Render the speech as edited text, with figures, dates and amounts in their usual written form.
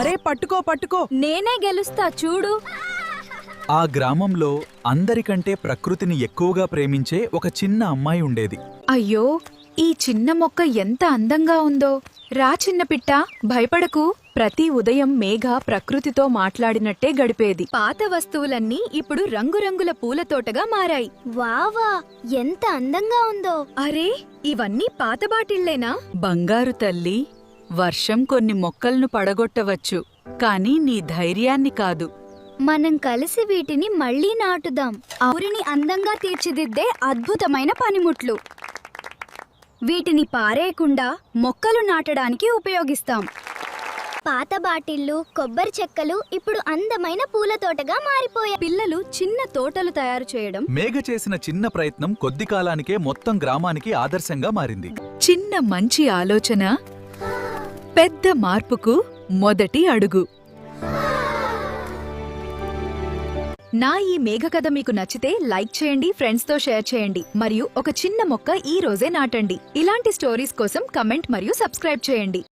అరే పట్టుకో పట్టుకో. నేనే గెలుస్తా చూడు. ఆ గ్రామంలో అందరికంటే ప్రకృతిని ఎక్కువగా ప్రేమించే ఒక చిన్న అమ్మాయి ఉండేది. అయ్యో, ఈ చిన్న మొక్క ఎంత అందంగా ఉందో. రా చిన్న పిట్ట, భయపడకు. ప్రతి ఉదయం మేఘ ప్రకృతితో మాట్లాడినట్టే గడిపేది. పాత వస్తువులన్నీ ఇప్పుడు రంగురంగుల పూలతోటగా మారాయి. వావా, ఎంత అందంగా ఉందో. అరే, ఇవన్నీ పాత బాటిళ్లేనా? బంగారు తల్లి, వర్షం కొన్ని మొక్కలను పడగొట్టవచ్చు, కాని నీ ధైర్యాన్ని కాదు. మనం కలిసి వీటిని మళ్ళీ నాటుదాం. ఊరిని అందంగా తీర్చిదిద్దే అద్భుతమైన పనిముట్లు. వీటిని పారేయకుండా మొక్కలు నాటడానికి ఉపయోగిస్తాం. పాత బాటిళ్లు, కొబ్బరి చెక్కలు ఇప్పుడు అందమైన పూల తోటగా మారిపోయాయి. పిల్లలు చిన్న తోటలు తయారు చేయడం. మేఘ చేసిన చిన్న ప్రయత్నం కొద్ది కాలానికే మొత్తం గ్రామానికి ఆదర్శంగా మారింది. చిన్న మంచి ఆలోచన పెద్ద మార్పుకు మొదటి అడుగు. నా ఈ మేఘ కథ మీకు నచ్చితే లైక్ చేయండి, ఫ్రెండ్స్తో షేర్ చేయండి, మరియు ఒక చిన్న మొక్క ఈ రోజే నాటండి. ఇలాంటి స్టోరీస్ కోసం కమెంట్ మరియు సబ్స్క్రైబ్ చేయండి.